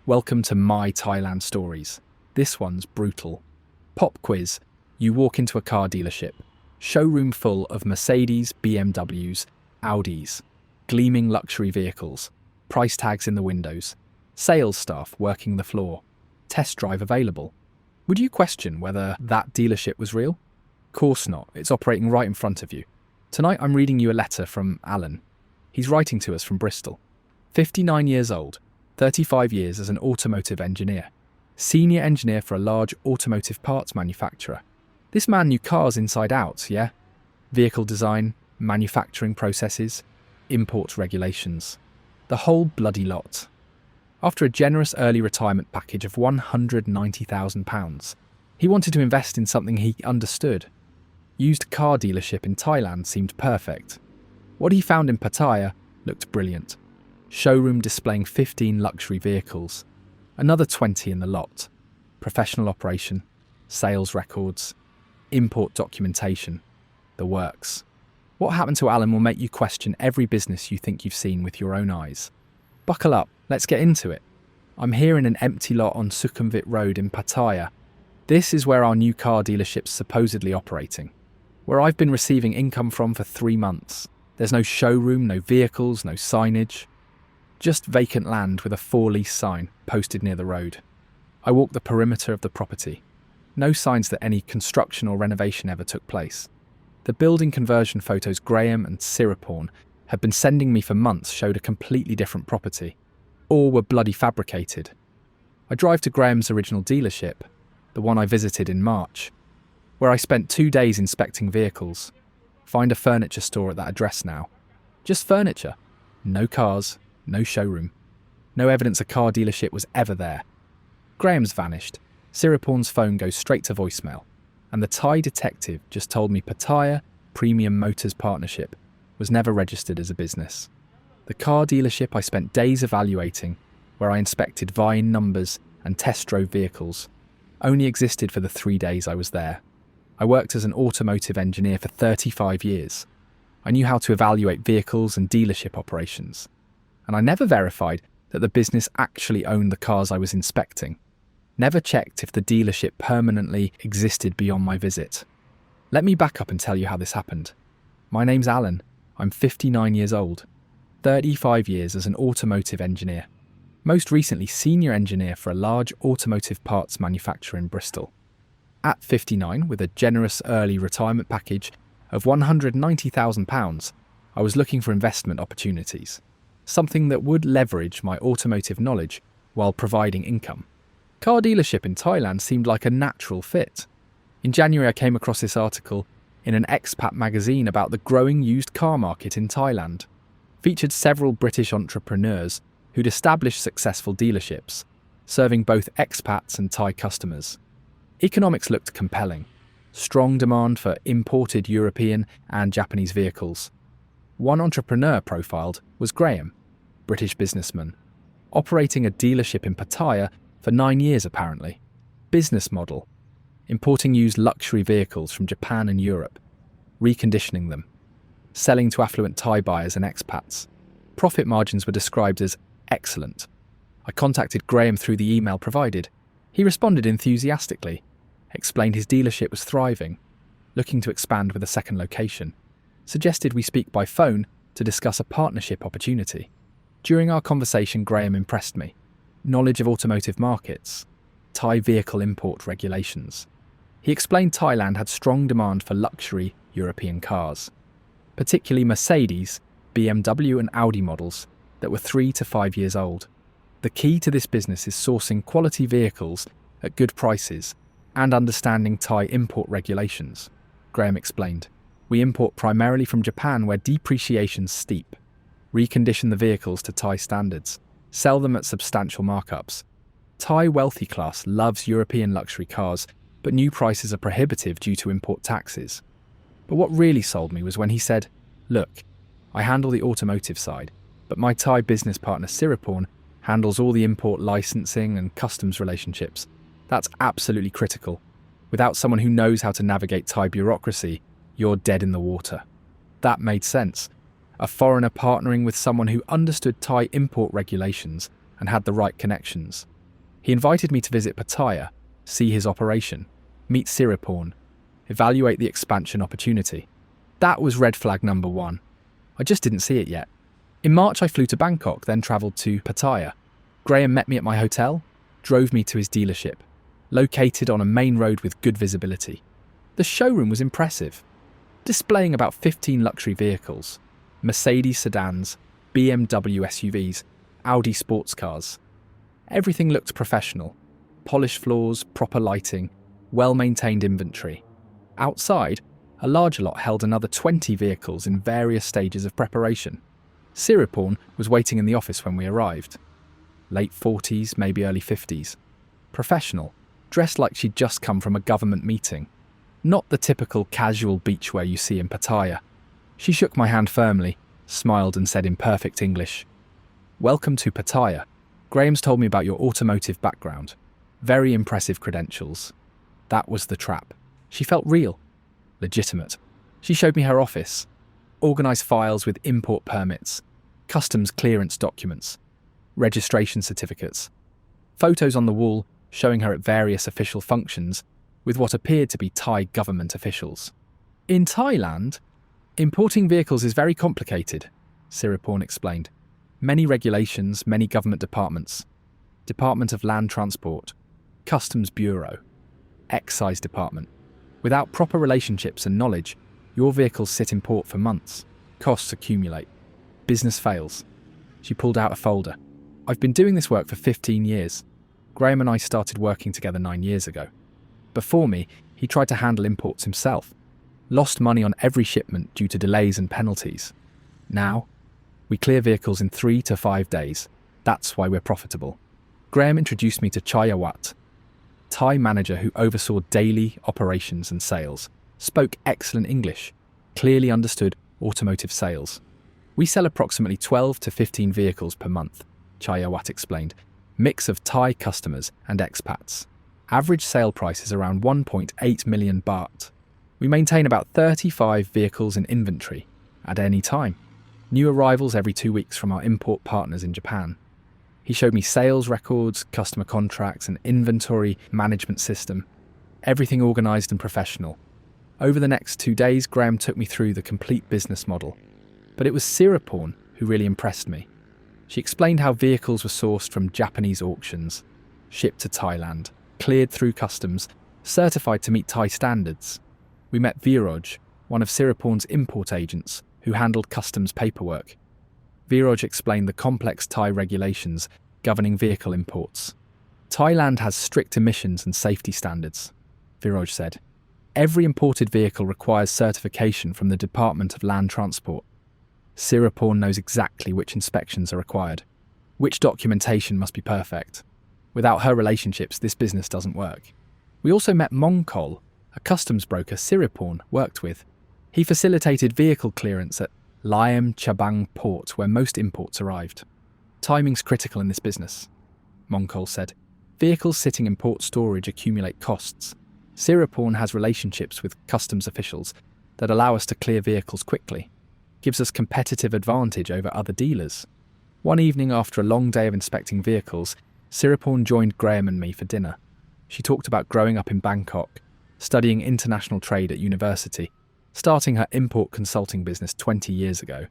Welcome to my Thailand stories. This one's brutal. Pop quiz. You walk into a car dealership. Showroom full of Mercedes, BMWs, Audis. Gleaming luxury vehicles. Price tags in the windows. Sales staff working the floor. Test drive available. Would you question whether that dealership was real? Course not. It's operating right in front of you. Tonight I'm reading you a letter from Alan. He's writing to us from Bristol. 59 years old. 35 years as an automotive engineer. Senior engineer for a large automotive parts manufacturer. This man knew cars inside out, yeah? Vehicle design, manufacturing processes, import regulations. The whole bloody lot. After a generous early retirement package of £190,000, he wanted to invest in something he understood. Used car dealership in Thailand seemed perfect. What he found in Pattaya looked brilliant. Showroom displaying 15 luxury vehicles. Another 20 in the lot. Professional operation, sales records, import documentation, the works. What happened to Alan will make you question every business you think you've seen with your own eyes. Buckle up, let's get into it. I'm here in an empty lot on Sukhumvit Road in Pattaya. This is where our new car dealership's supposedly operating. Where I've been receiving income from for 3 months. There's no showroom, no vehicles, no signage. Just vacant land with a for lease sign posted near the road. I walk the perimeter of the property. No signs that any construction or renovation ever took place. The building conversion photos Graham and Siriporn had been sending me for months showed a completely different property. All were bloody fabricated. I drive to Graham's original dealership, the one I visited in March, where I spent 2 days inspecting vehicles. Find a furniture store at that address now. Just furniture. No cars. No showroom. No evidence a car dealership was ever there. Graham's vanished. Siriporn's phone goes straight to voicemail. And the Thai detective just told me Pattaya Premium Motors Partnership was never registered as a business. The car dealership I spent days evaluating, where I inspected VIN numbers and test drove vehicles, only existed for the 3 days I was there. I worked as an automotive engineer for 35 years. I knew how to evaluate vehicles and dealership operations. And I never verified that the business actually owned the cars I was inspecting. Never checked if the dealership permanently existed beyond my visit. Let me back up and tell you how this happened. My name's Alan. I'm 59 years old. 35 years as an automotive engineer. Most recently senior engineer for a large automotive parts manufacturer in Bristol. At 59, with a generous early retirement package of £190,000, I was looking for investment opportunities. Something that would leverage my automotive knowledge while providing income. Car dealership in Thailand seemed like a natural fit. In January I came across this article in an Expat magazine about the growing used car market in Thailand. Featured several British entrepreneurs who'd established successful dealerships, serving both expats and Thai customers. Economics looked compelling. Strong demand for imported European and Japanese vehicles. One entrepreneur profiled was Graham, British businessman, operating a dealership in Pattaya for 9 years apparently. Business model: importing used luxury vehicles from Japan and Europe, reconditioning them, selling to affluent Thai buyers and expats. Profit margins were described as excellent. I contacted Graham through the email provided. He responded enthusiastically, explained his dealership was thriving, looking to expand with a second location, suggested we speak by phone to discuss a partnership opportunity. During our conversation, Graham impressed me. Knowledge of automotive markets, Thai vehicle import regulations. He explained Thailand had strong demand for luxury European cars, particularly Mercedes, BMW and Audi models that were 3 to 5 years old. The key to this business is sourcing quality vehicles at good prices and understanding Thai import regulations, Graham explained. We import primarily from Japan where depreciation's steep. Recondition the vehicles to Thai standards. Sell them at substantial markups. Thai wealthy class loves European luxury cars, but new prices are prohibitive due to import taxes. But what really sold me was when he said, "Look, I handle the automotive side, but my Thai business partner Siriporn handles all the import licensing and customs relationships. That's absolutely critical. Without someone who knows how to navigate Thai bureaucracy, you're dead in the water." That made sense. A foreigner partnering with someone who understood Thai import regulations and had the right connections. He invited me to visit Pattaya, see his operation, meet Siriporn, evaluate the expansion opportunity. That was red flag number one. I just didn't see it yet. In March, I flew to Bangkok, then travelled to Pattaya. Graham met me at my hotel, drove me to his dealership, located on a main road with good visibility. The showroom was impressive, displaying about 15 luxury vehicles, Mercedes sedans, BMW SUVs, Audi sports cars. Everything looked professional. Polished floors, proper lighting, well-maintained inventory. Outside, a larger lot held another 20 vehicles in various stages of preparation. Siriporn was waiting in the office when we arrived. Late 40s, maybe early 50s. Professional, dressed like she'd just come from a government meeting. Not the typical casual beachwear you see in Pattaya. She shook my hand firmly, smiled and said in perfect English, "Welcome to Pattaya. Graham's told me about your automotive background. Very impressive credentials." That was the trap. She felt real, legitimate. She showed me her office, organised files with import permits, customs clearance documents, registration certificates, photos on the wall showing her at various official functions with what appeared to be Thai government officials. In Thailand, importing vehicles is very complicated, Siriporn explained. Many regulations, many government departments. Department of Land Transport, Customs Bureau, Excise Department. Without proper relationships and knowledge, your vehicles sit in port for months. Costs accumulate. Business fails. She pulled out a folder. I've been doing this work for 15 years. Graham and I started working together 9 years ago. Before me, he tried to handle imports himself. Lost money on every shipment due to delays and penalties. Now, we clear vehicles in 3 to 5 days. That's why we're profitable. Graham introduced me to Chayawat, Thai manager who oversaw daily operations and sales, spoke excellent English, clearly understood automotive sales. We sell approximately 12 to 15 vehicles per month, Chayawat explained, mix of Thai customers and expats. Average sale price is around 1.8 million baht. We maintain about 35 vehicles in inventory at any time. New arrivals every 2 weeks from our import partners in Japan. He showed me sales records, customer contracts, an inventory management system. Everything organised and professional. Over the next 2 days, Graham took me through the complete business model. But it was Siriporn who really impressed me. She explained how vehicles were sourced from Japanese auctions, shipped to Thailand, cleared through customs, certified to meet Thai standards. We met Viroj, one of Siriporn's import agents, who handled customs paperwork. Viroj explained the complex Thai regulations governing vehicle imports. Thailand has strict emissions and safety standards, Viroj said. Every imported vehicle requires certification from the Department of Land Transport. Siriporn knows exactly which inspections are required, which documentation must be perfect. Without her relationships, this business doesn't work. We also met Mongkol, a customs broker Siriporn worked with. He facilitated vehicle clearance at Liam Chabang port where most imports arrived. Timing's critical in this business, Mongkol said. Vehicles sitting in port storage accumulate costs. Siriporn has relationships with customs officials that allow us to clear vehicles quickly. Gives us competitive advantage over other dealers. One evening after a long day of inspecting vehicles, Siriporn joined Graham and me for dinner. She talked about growing up in Bangkok, studying international trade at university, starting her import consulting business 20 years ago.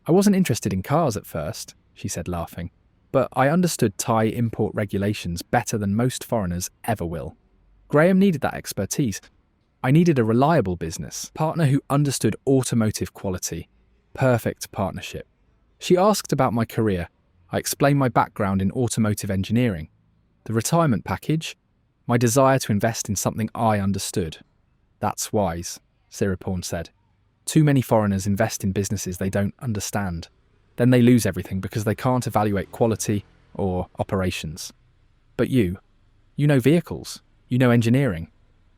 I wasn't interested in cars at first, she said laughing, but I understood Thai import regulations better than most foreigners ever will. Graham needed that expertise. I needed a reliable business partner who understood automotive quality. Perfect partnership. She asked about my career. I explained my background in automotive engineering, the retirement package, my desire to invest in something I understood. That's wise, Siriporn said. Too many foreigners invest in businesses they don't understand. Then they lose everything because they can't evaluate quality or operations. But you know vehicles, you know engineering.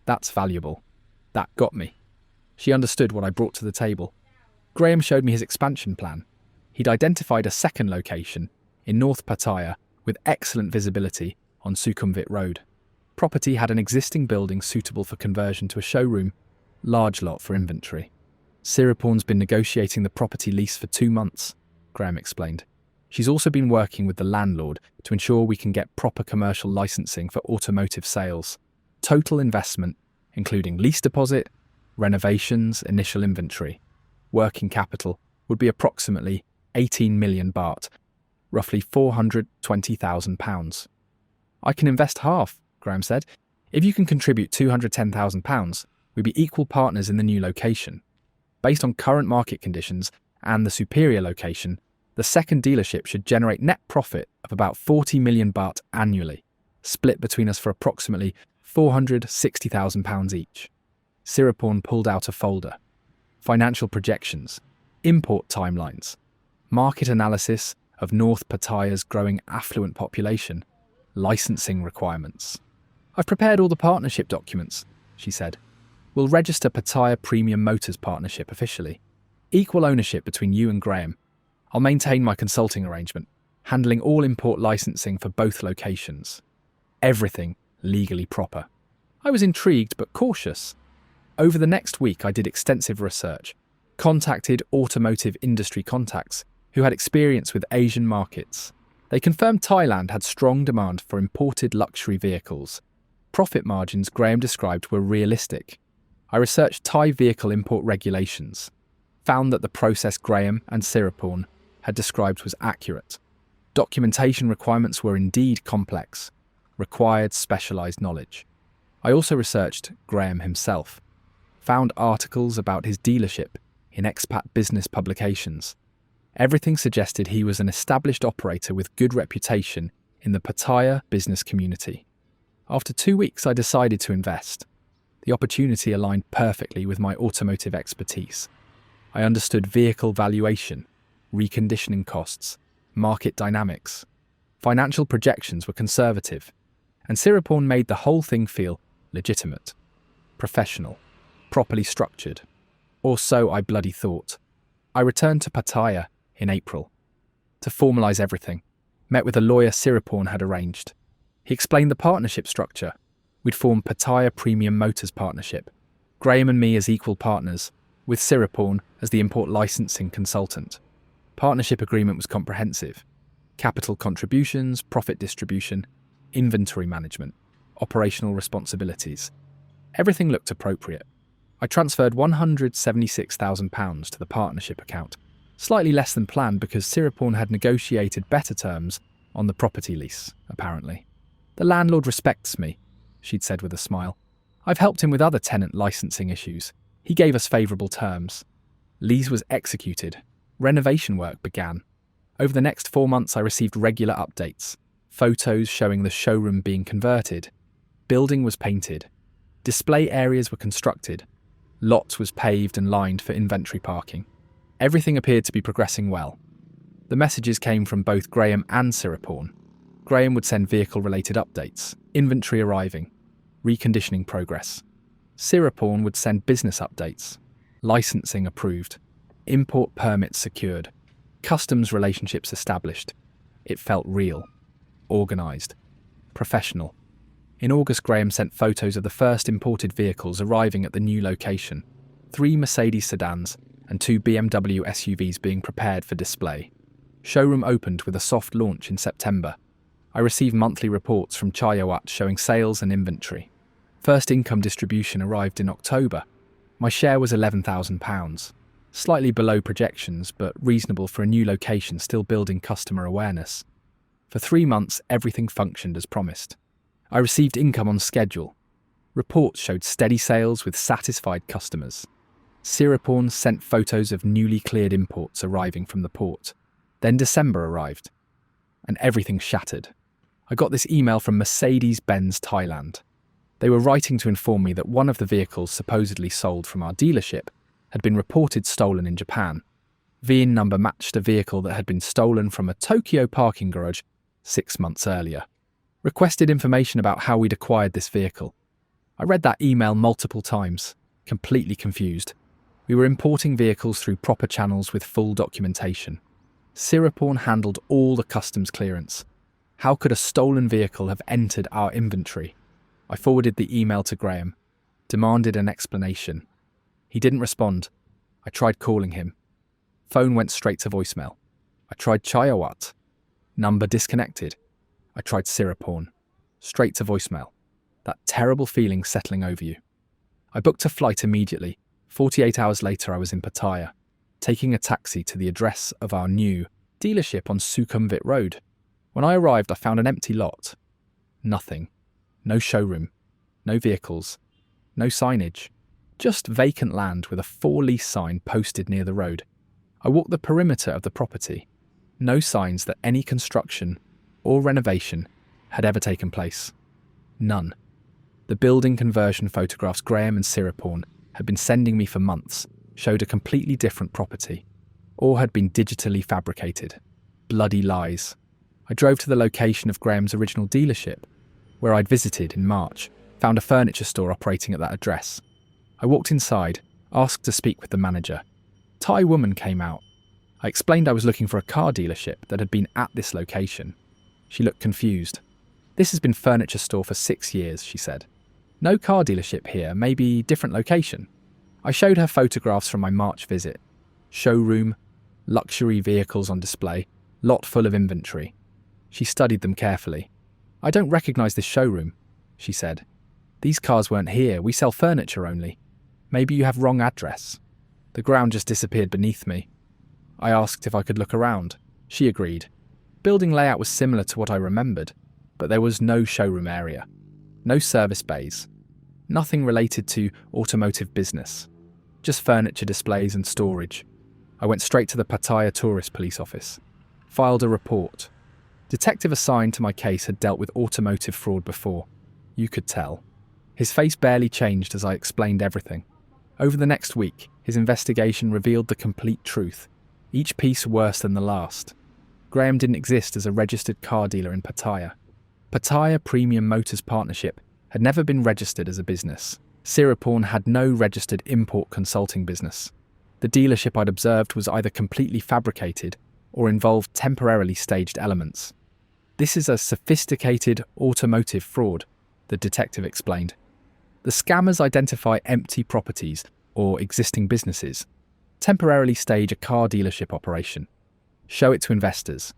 That's valuable. That got me. She understood what I brought to the table. Graham showed me his expansion plan. He'd identified a second location in North Pattaya with excellent visibility on Sukhumvit Road. Property had an existing building suitable for conversion to a showroom, large lot for inventory. Siriporn's been negotiating the property lease for 2 months, Graham explained. She's also been working with the landlord to ensure we can get proper commercial licensing for automotive sales. Total investment, including lease deposit, renovations, initial inventory, working capital, would be approximately 18 million baht, roughly £420,000. I can invest half, Graham said. If you can contribute £210,000, we'd be equal partners in the new location. Based on current market conditions and the superior location, the second dealership should generate net profit of about 40 million baht annually, split between us for approximately £460,000 each. Siriporn pulled out a folder. Financial projections, import timelines, market analysis of North Pattaya's growing affluent population, licensing requirements. I've prepared all the partnership documents, she said. We'll register Pattaya Premium Motors Partnership officially. Equal ownership between you and Graham. I'll maintain my consulting arrangement, handling all import licensing for both locations. Everything legally proper. I was intrigued but cautious. Over the next week, I did extensive research, contacted automotive industry contacts who had experience with Asian markets. They confirmed Thailand had strong demand for imported luxury vehicles. Profit margins Graham described were realistic. I researched Thai vehicle import regulations, found that the process Graham and Siriporn had described was accurate. Documentation requirements were indeed complex, required specialised knowledge. I also researched Graham himself, found articles about his dealership in expat business publications. Everything suggested he was an established operator with good reputation in the Pattaya business community. After 2 weeks, I decided to invest. The opportunity aligned perfectly with my automotive expertise. I understood vehicle valuation, reconditioning costs, market dynamics. Financial projections were conservative, and Siriporn made the whole thing feel legitimate, professional, properly structured. Or so I bloody thought. I returned to Pattaya in April to formalise everything, met with a lawyer Siriporn had arranged. He explained the partnership structure. We'd form Pattaya Premium Motors Partnership, Graham and me as equal partners, with Siriporn as the import licensing consultant. Partnership agreement was comprehensive. Capital contributions, profit distribution, inventory management, operational responsibilities. Everything looked appropriate. I transferred £176,000 to the partnership account, slightly less than planned because Siriporn had negotiated better terms on the property lease, apparently. The landlord respects me, she'd said with a smile. I've helped him with other tenant licensing issues. He gave us favourable terms. Lease was executed. Renovation work began. Over the next 4 months, I received regular updates, photos showing the showroom being converted. Building was painted. Display areas were constructed. Lots was paved and lined for inventory parking. Everything appeared to be progressing well. The messages came from both Graham and Siriporn. Graham would send vehicle-related updates, inventory arriving, reconditioning progress. Siriporn would send business updates, licensing approved, import permits secured, customs relationships established. It felt real, organised, professional. In August, Graham sent photos of the first imported vehicles arriving at the new location, 3 Mercedes sedans and 2 BMW SUVs being prepared for display. Showroom opened with a soft launch in September. I received monthly reports from Chayawat showing sales and inventory. First income distribution arrived in October. My share was £11,000, slightly below projections but reasonable for a new location still building customer awareness. For 3 months, everything functioned as promised. I received income on schedule. Reports showed steady sales with satisfied customers. Siriporn sent photos of newly cleared imports arriving from the port. Then December arrived, and everything shattered. I got this email from Mercedes-Benz Thailand. They were writing to inform me that one of the vehicles supposedly sold from our dealership had been reported stolen in Japan. VIN number matched a vehicle that had been stolen from a Tokyo parking garage 6 months earlier. Requested information about how we'd acquired this vehicle. I read that email multiple times, completely confused. We were importing vehicles through proper channels with full documentation. Siriporn handled all the customs clearance. How could a stolen vehicle have entered our inventory? I forwarded the email to Graham, demanded an explanation. He didn't respond. I tried calling him. Phone went straight to voicemail. I tried Chayawat. Number disconnected. I tried Siriporn. Straight to voicemail. That terrible feeling settling over you. I booked a flight immediately. 48 hours later, I was in Pattaya, taking a taxi to the address of our new dealership on Sukhumvit Road. When I arrived, I found an empty lot. Nothing. No showroom. No vehicles. No signage. Just vacant land with a for lease sign posted near the road. I walked the perimeter of the property. No signs that any construction or renovation had ever taken place. None. The building conversion photographs Graham and Siriporn had been sending me for months showed a completely different property, or had been digitally fabricated. Bloody lies. I drove to the location of Graham's original dealership, where I'd visited in March, found a furniture store operating at that address. I walked inside, asked to speak with the manager. Thai woman came out. I explained I was looking for a car dealership that had been at this location. She looked confused. This has been furniture store for 6 years, she said. No car dealership here, maybe different location. I showed her photographs from my March visit. Showroom, luxury vehicles on display, lot full of inventory. She studied them carefully. I don't recognise this showroom, she said. These cars weren't here, we sell furniture only. Maybe you have wrong address. The ground just disappeared beneath me. I asked if I could look around. She agreed. Building layout was similar to what I remembered, but there was no showroom area. No service bays. Nothing related to automotive business. Just furniture displays and storage. I went straight to the Pattaya Tourist Police Office. Filed a report. Detective assigned to my case had dealt with automotive fraud before. You could tell. His face barely changed as I explained everything. Over the next week, his investigation revealed the complete truth, each piece worse than the last. Graham didn't exist as a registered car dealer in Pattaya. Pattaya Premium Motors Partnership had never been registered as a business. Siriporn had no registered import consulting business. The dealership I'd observed was either completely fabricated or involved temporarily staged elements. This is a sophisticated automotive fraud, the detective explained. The scammers identify empty properties or existing businesses, temporarily stage a car dealership operation, show it to investors.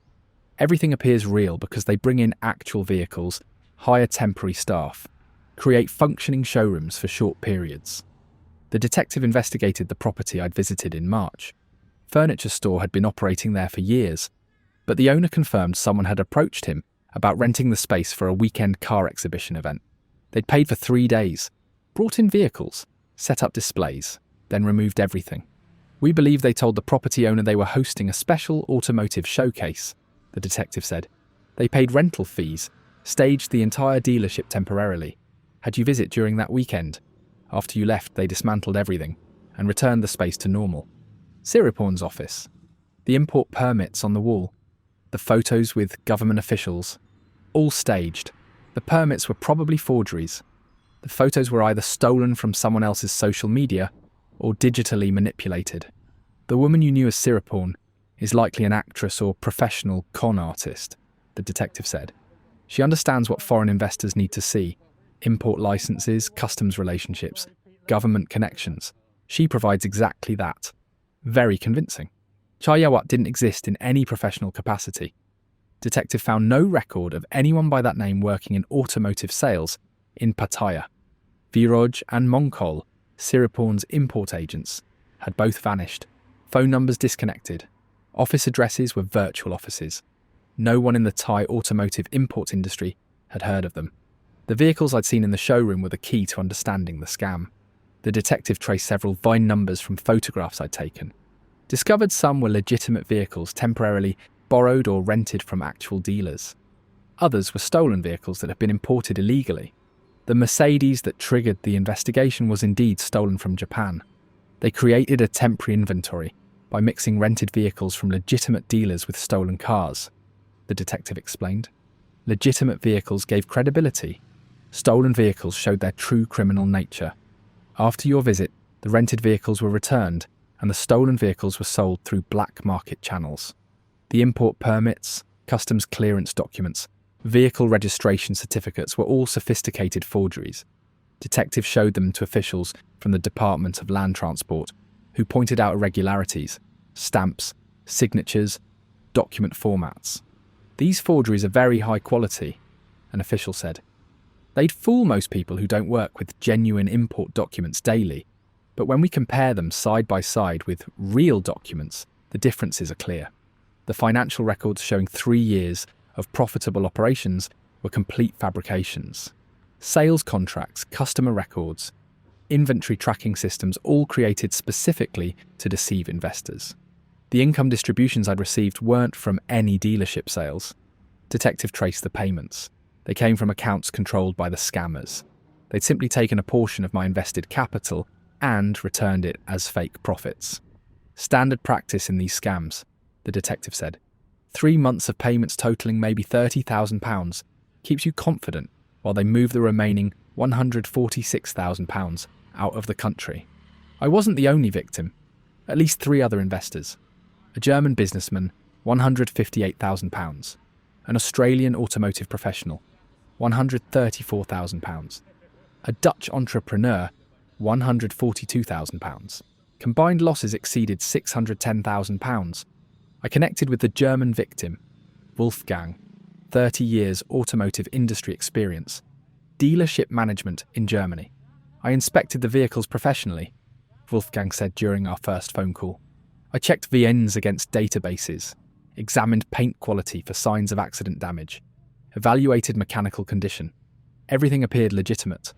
Everything appears real because they bring in actual vehicles, hire temporary staff, create functioning showrooms for short periods. The detective investigated the property I'd visited in March. Furniture store had been operating there for years, but the owner confirmed someone had approached him about renting the space for a weekend car exhibition event. They'd paid for 3 days, brought in vehicles, set up displays, then removed everything. We believe they told the property owner they were hosting a special automotive showcase, the detective said. They paid rental fees, staged the entire dealership temporarily, had you visit during that weekend. After you left, they dismantled everything and returned the space to normal. Siriporn's office. The import permits on the wall. The photos with government officials. All staged. The permits were probably forgeries. The photos were either stolen from someone else's social media or digitally manipulated. The woman you knew as Siriporn is likely an actress or professional con artist, the detective said. She understands what foreign investors need to see. Import licenses, customs relationships, government connections. She provides exactly that. Very convincing. Charyawat didn't exist in any professional capacity. Detective found no record of anyone by that name working in automotive sales in Pattaya. Viroj and Mongkol, Siriporn's import agents, had both vanished. Phone numbers disconnected. Office addresses were virtual offices. No one in the Thai automotive import industry had heard of them. The vehicles I'd seen in the showroom were the key to understanding the scam. The detective traced several VIN numbers from photographs I'd taken. Discovered some were legitimate vehicles temporarily borrowed or rented from actual dealers. Others were stolen vehicles that had been imported illegally. The Mercedes that triggered the investigation was indeed stolen from Japan. They created a temporary inventory by mixing rented vehicles from legitimate dealers with stolen cars, the detective explained. Legitimate vehicles gave credibility. Stolen vehicles showed their true criminal nature. After your visit, the rented vehicles were returned and the stolen vehicles were sold through black market channels. The import permits, customs clearance documents, vehicle registration certificates were all sophisticated forgeries. Detectives showed them to officials from the Department of Land Transport, who pointed out irregularities, stamps, signatures, document formats. "These forgeries are very high quality," an official said. "They'd fool most people who don't work with genuine import documents daily, but when we compare them side by side with real documents, the differences are clear. The financial records showing 3 years of profitable operations were complete fabrications. Sales contracts, customer records, inventory tracking systems, all created specifically to deceive investors. The income distributions I'd received weren't from any dealership sales. Detective traced the payments. They came from accounts controlled by the scammers. They'd simply taken a portion of my invested capital and returned it as fake profits. Standard practice in these scams," the detective said. 3 months of payments totaling maybe £30,000 keeps you confident while they move the remaining £146,000 out of the country. I wasn't the only victim. At least 3 other investors. A German businessman, £158,000. An Australian automotive professional, £134,000. A Dutch entrepreneur, £142,000. Combined losses exceeded £610,000. I connected with the German victim, Wolfgang, 30 years automotive industry experience, dealership management in Germany. I inspected the vehicles professionally, Wolfgang said during our first phone call. I checked VNs against databases, examined paint quality for signs of accident damage, evaluated mechanical condition. Everything appeared legitimate.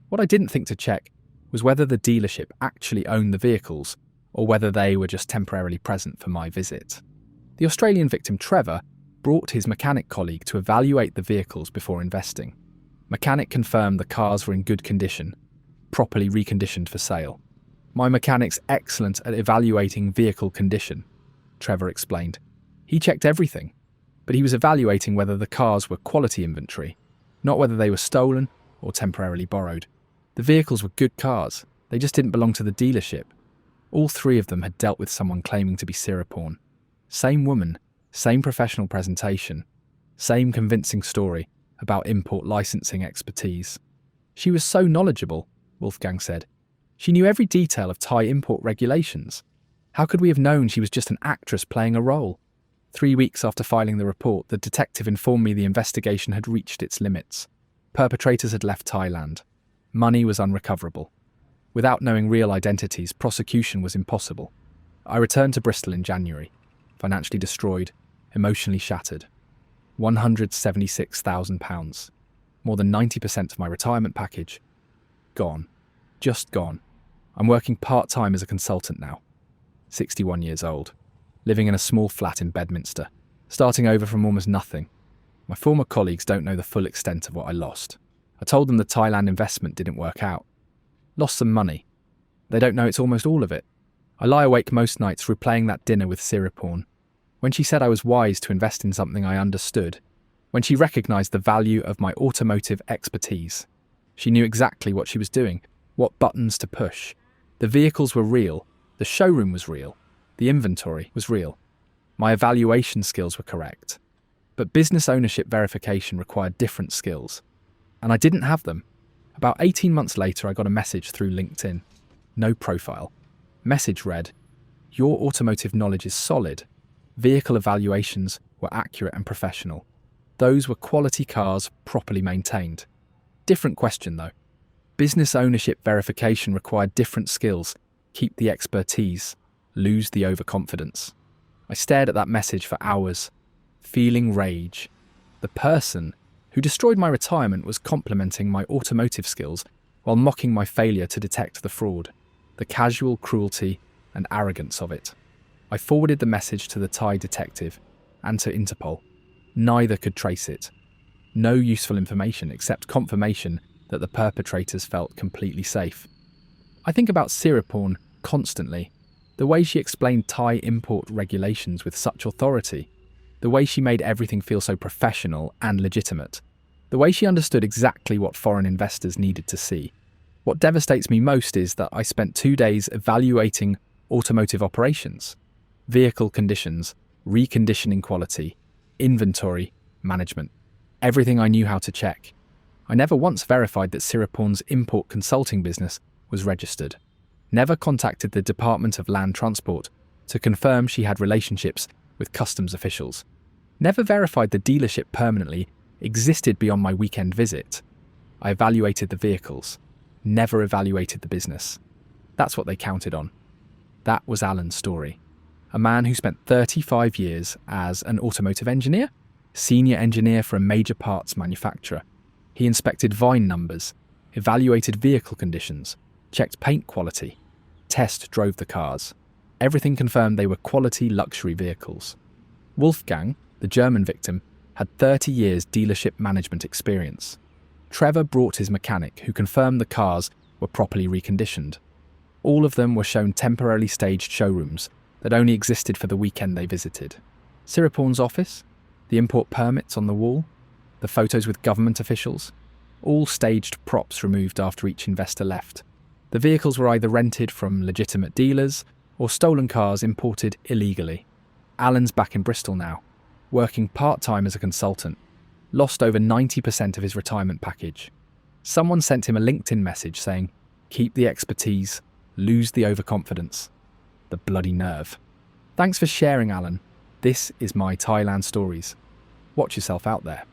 What I didn't think to check was whether the dealership actually owned the vehicles or whether they were just temporarily present for my visit. The Australian victim, Trevor, brought his mechanic colleague to evaluate the vehicles before investing. Mechanic confirmed the cars were in good condition, properly reconditioned for sale. My mechanic's excellent at evaluating vehicle condition, Trevor explained. He checked everything, but he was evaluating whether the cars were quality inventory, not whether they were stolen or temporarily borrowed. The vehicles were good cars, they just didn't belong to the dealership. All 3 of them had dealt with someone claiming to be Siriporn. Same woman, same professional presentation, same convincing story about import licensing expertise. She was so knowledgeable, Wolfgang said. She knew every detail of Thai import regulations. How could we have known she was just an actress playing a role? 3 weeks after filing the report, the detective informed me the investigation had reached its limits. Perpetrators had left Thailand. Money was unrecoverable. Without knowing real identities, prosecution was impossible. I returned to Bristol in January, financially destroyed, emotionally shattered. £176,000. More than 90% of my retirement package. Gone. Just gone. I'm working part-time as a consultant now. 61 years old. Living in a small flat in Bedminster. Starting over from almost nothing. My former colleagues don't know the full extent of what I lost. I told them the Thailand investment didn't work out. Lost some money. They don't know it's almost all of it. I lie awake most nights replaying that dinner with Siriporn. When she said I was wise to invest in something I understood. When she recognised the value of my automotive expertise. She knew exactly what she was doing, what buttons to push. The vehicles were real. The showroom was real. The inventory was real. My evaluation skills were correct. But business ownership verification required different skills. And I didn't have them. About 18 months later, I got a message through LinkedIn. No profile. Message read, "Your automotive knowledge is solid. Vehicle evaluations were accurate and professional. Those were quality cars properly maintained." Different question though. Business ownership verification required different skills. Keep the expertise. Lose the overconfidence. I stared at that message for hours, feeling rage. The person who destroyed my retirement was complimenting my automotive skills while mocking my failure to detect the fraud, the casual cruelty and arrogance of it. I forwarded the message to the Thai detective and to Interpol. Neither could trace it. No useful information except confirmation that the perpetrators felt completely safe. I think about Siriporn constantly. The way she explained Thai import regulations with such authority. The way she made everything feel so professional and legitimate. The way she understood exactly what foreign investors needed to see. What devastates me most is that I spent 2 days evaluating automotive operations, vehicle conditions, reconditioning quality, inventory, management. Everything I knew how to check. I never once verified that Siriporn's import consulting business was registered. Never contacted the Department of Land Transport to confirm she had relationships with customs officials. Never verified the dealership permanently existed beyond my weekend visit. I evaluated the vehicles, never evaluated the business. That's what they counted on. That was Alan's story. A man who spent 35 years as an automotive engineer, senior engineer for a major parts manufacturer. He inspected VINE numbers, evaluated vehicle conditions, checked paint quality, test drove the cars. Everything confirmed they were quality luxury vehicles. Wolfgang, the German victim, had 30 years dealership management experience. Trevor brought his mechanic, who confirmed the cars were properly reconditioned. All of them were shown temporarily staged showrooms that only existed for the weekend they visited. Siriporn's office, the import permits on the wall, the photos with government officials, all staged props removed after each investor left. The vehicles were either rented from legitimate dealers or stolen cars imported illegally. Alan's back in Bristol now, working part-time as a consultant, lost over 90% of his retirement package. Someone sent him a LinkedIn message saying, "Keep the expertise, lose the overconfidence." The bloody nerve. Thanks for sharing, Alan. This is my Thailand stories. Watch yourself out there.